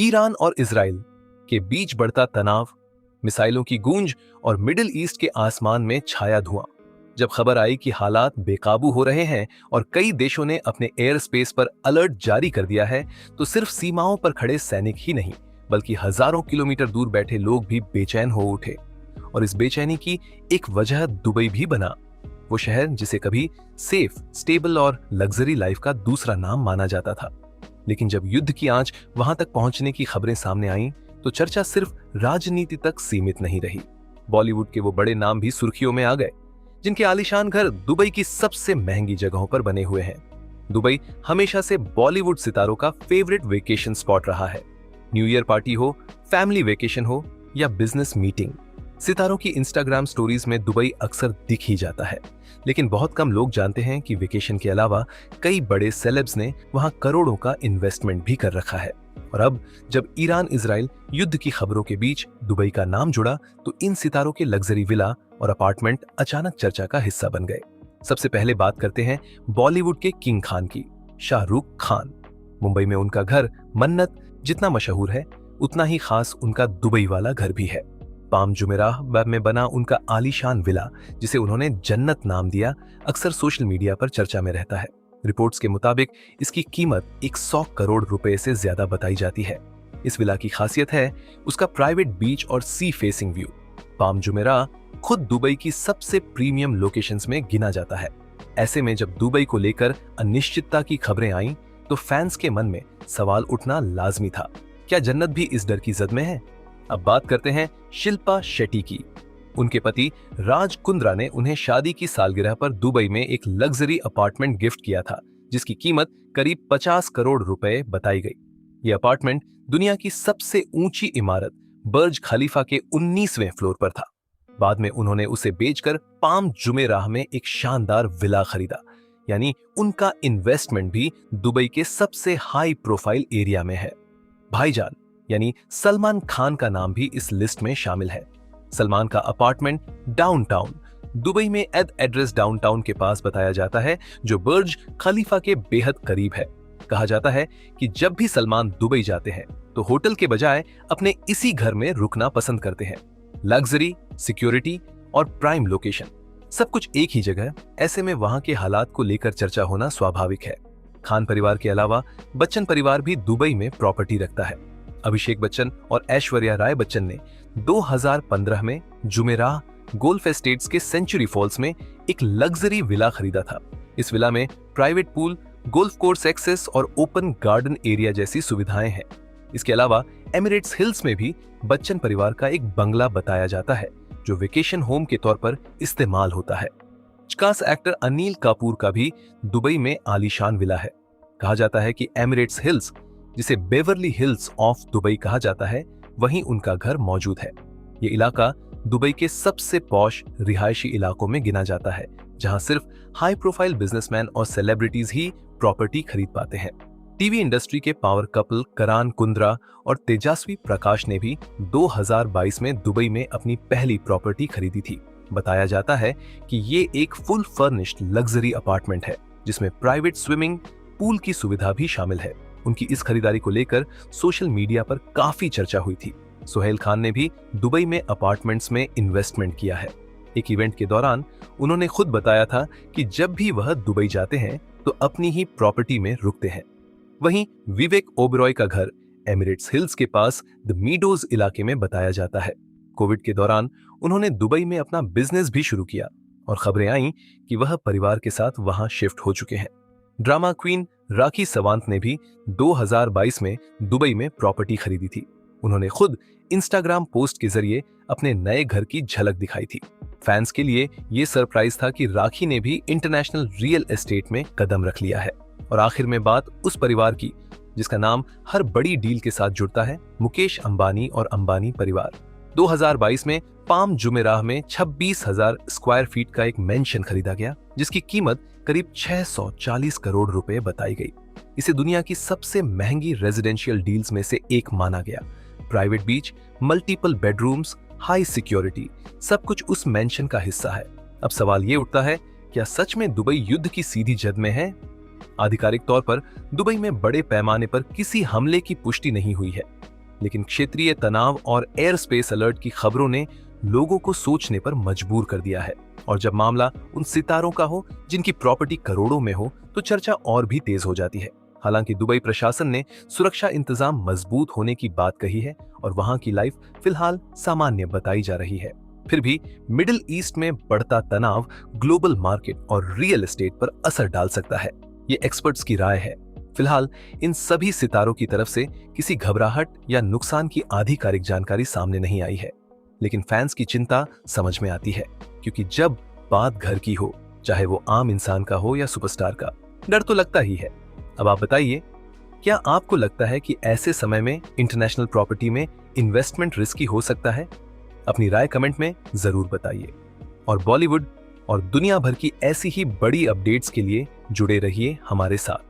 Iran और Israel के बीच बढ़ता तनाव, मिसाइलों की गूंज और मिडिल ईस्ट के आसमान में छाया धुआं। जब खबर आई कि हालात बेकाबू हो रहे हैं और कई देशों ने अपने एयर स्पेस पर अलर्ट जारी कर दिया है, तो सिर्फ सीमाओं पर खड़े सैनिक ही नहीं बल्कि हजारों किलोमीटर दूर बैठे लोग भी बेचैन हो उठे। और इस बेचैनी की एक वजह दुबई भी बना, वो शहर जिसे कभी सेफ, स्टेबल और लग्जरी लाइफ का दूसरा नाम माना जाता था। लेकिन जब युद्ध की आंच वहां तक पहुंचने की खबरें सामने आईं, तो चर्चा सिर्फ राजनीति तक सीमित नहीं रही। बॉलीवुड के वो बड़े नाम भी सुर्खियों में आ गए, जिनके आलीशान घर दुबई की सबसे महंगी जगहों पर बने हुए हैं। दुबई हमेशा से बॉलीवुड सितारों का फेवरेट वेकेशन स्पॉट रहा है। न्यू ईयर पार्टी हो, फैमिली वेकेशन हो या बिजनेस मीटिंग, सितारों की इंस्टाग्राम स्टोरीज में दुबई अक्सर दिख ही जाता है। लेकिन बहुत कम लोग जानते हैं कि वेकेशन के अलावा कई बड़े सेलेब्स ने वहां करोड़ों का इन्वेस्टमेंट भी कर रखा है। और अब जब ईरान इजराइल युद्ध की खबरों के बीच दुबई का नाम जुड़ा, तो इन सितारों के लग्जरी विला और अपार्टमेंट अचानक चर्चा का हिस्सा बन गए। सबसे पहले बात करते हैं बॉलीवुड के किंग खान की, शाहरुख खान। मुंबई में उनका घर मन्नत जितना मशहूर है, उतना ही खास उनका दुबई वाला घर भी है। पाम जुमेराह में बना उनका आलीशान विला, जिसे उन्होंने जन्नत नाम दिया, अक्सर सोशल मीडिया पर चर्चा में रहता है। रिपोर्ट्स के मुताबिक इसकी कीमत 100 करोड़ रुपए से ज्यादा बताई जाती है। इस विला की खासियत है उसका प्राइवेट बीच और sea facing view. Palm Jumeirah खुद दुबई की सबसे प्रीमियम लोकेशंस में गिना जाता है। ऐसे में जब दुबई को लेकर अनिश्चितता की खबरें आईं, तो फैंस के मन में सवाल उठना लाजमी था, क्या जन्नत भी इस डर की जद में है? अब बात करते हैं शिल्पा शेट्टी की। उनके पति राज कुंद्रा ने उन्हें शादी की सालगिरह पर दुबई में एक लग्जरी अपार्टमेंट गिफ्ट किया था, जिसकी कीमत करीब 50 करोड़ रुपए बताई गई। यह अपार्टमेंट दुनिया की सबसे ऊंची इमारत बर्ज खलीफा के 19वें फ्लोर पर था। बाद में उन्होंने उसे बेचकर पाम जुमेराह में एक शानदार विला खरीदा। यानी उनका इन्वेस्टमेंट भी दुबई के सबसे हाई प्रोफाइल एरिया में है। भाईजान यानी सलमान खान का नाम भी इस लिस्ट में शामिल है। सलमान का अपार्टमेंट डाउनटाउन दुबई में एड्रेस डाउनटाउन के पास बताया जाता है, जो बर्ज खलीफा के बेहद करीब है। कहा जाता है कि जब भी सलमान दुबई जाते हैं, तो होटल के बजाय अपने इसी घर में रुकना पसंद करते हैं। लग्जरी, सिक्योरिटी और प्राइम लोकेशन, सब कुछ एक ही जगह। ऐसे में वहां के हालात को लेकर चर्चा होना स्वाभाविक है। खान परिवार के अलावा बच्चन परिवार भी दुबई में प्रॉपर्टी रखता है। अभिषेक बच्चन और ऐश्वर्या राय बच्चन ने 2015 में जुमेराह गोल्फ एस्टेट्स के सेंचुरी फॉल्स में एक लग्जरी विला खरीदा था। इस विला में private pool, golf course access और ओपन गार्डन एरिया जैसी सुविधाएं हैं। इसके अलावा एमिरेट्स हिल्स में भी बच्चन परिवार का एक बंगला बताया जाता है, जो वेकेशन होम के तौर पर इस्तेमाल होता है। झकास एक्टर अनिल कपूर का भी दुबई में आलीशान विला है। कहा जाता है कि एमिरेट्स हिल्स, जिसे बेवरली हिल्स ऑफ दुबई कहा जाता है, वहीं उनका घर मौजूद है। ये इलाका दुबई के सबसे पॉश रिहायशी इलाकों में गिना जाता है, जहां सिर्फ हाई प्रोफाइल बिजनेसमैन और सेलिब्रिटीज ही प्रॉपर्टी खरीद पाते हैं। टीवी इंडस्ट्री के पावर कपल करान कुंद्रा और तेजस्वी प्रकाश ने भी 2022 में दुबई में अपनी पहली प्रॉपर्टी खरीदी थी। बताया जाता है कि ये एक फुल फर्निश्ड लग्जरी अपार्टमेंट है, जिसमें प्राइवेट स्विमिंग पूल की सुविधा भी शामिल है। उनकी इस खरीदारी को लेकर सोशल मीडिया पर काफी चर्चा हुई थी। सोहेल खान ने भी दुबई में अपार्टमेंट्स में इन्वेस्टमेंट किया है। एक इवेंट के दौरान उन्होंने खुद बताया था कि जब भी वह दुबई जाते हैं, तो अपनी ही प्रॉपर्टी में रुकते हैं। वहीं विवेक ओबरॉय का घर एमिरेट्स हिल्स के पास द मीडोज इलाके में बताया जाता है। कोविड के दौरान उन्होंने दुबई में अपना बिजनेस भी शुरू किया और खबरें आईं कि वह परिवार के साथ वहां शिफ्ट हो चुके हैं। ड्रामा क्वीन राखी सवांत ने भी 2022 में दुबई में प्रॉपर्टी खरीदी थी। उन्होंने खुद इंस्टाग्राम पोस्ट के जरिए अपने नए घर की झलक दिखाई थी। फैंस के लिए यह सरप्राइज था कि राखी ने भी इंटरनेशनल रियल एस्टेट में कदम रख लिया है। और आखिर में बात उस परिवार की जिसका नाम हर बड़ी डील के साथ जुड़ता है, मुकेश अंबानी और अंबानी परिवार। 2022 में पाम जुमेराह में 26,000 स्क्वायर फीट का एक मेंशन खरीदा गया, जिसकी कीमत करीब 640 करोड़ रुपए बताई गई। इसे दुनिया की सबसे महंगी रेजिडेंशियल डील्स में से एक माना गया। Private beach, multiple bedrooms, high security, सब कुछ उस मेंशन का हिस्सा है। अब सवाल ये उठता है, क्या सच में दुबई युद्ध की सीधी जद में है, आधिकारिक तौर पर दुबई में बड़े पैमाने पर किसी हमले की पुष्टि नहीं हुई है, लेकिन क्षेत्रीय तनाव और एयर स्पेस अलर्ट की खबरों ने लोगों को सोचने पर मजबूर कर दिया है। और जब मामला उन सितारों का हो जिनकी प्रॉपर्टी करोड़ों में हो, तो चर्चा और भी तेज हो जाती है। हालांकि दुबई प्रशासन ने सुरक्षा इंतजाम मजबूत होने की बात कही है और वहां की लाइफ फिलहाल सामान्य बताई जा रही है। फिर भी मिडिल ईस्ट में बढ़ता तनाव ग्लोबल मार्केट और रियल एस्टेट पर असर डाल सकता है, ये एक्सपर्ट्स की राय है। फिलहाल इन सभी सितारों की तरफ से किसी घबराहट या नुकसान की आधिकारिक जानकारी सामने नहीं आई है, लेकिन फैंस की चिंता समझ में आती है, क्योंकि जब बात घर की हो, चाहे वो आम इंसान का हो या सुपरस्टार का, डर तो लगता ही है। अब आप बताइए, क्या आपको लगता है कि ऐसे समय में इंटरनेशनल प्रॉपर्टी में इन्वेस्टमेंट रिस्की हो सकता है? अपनी राय कमेंट में जरूर बताइए। और बॉलीवुड और दुनिया भर की ऐसी ही बड़ी अपडेट्स के लिए जुड़े रहिए हमारे साथ।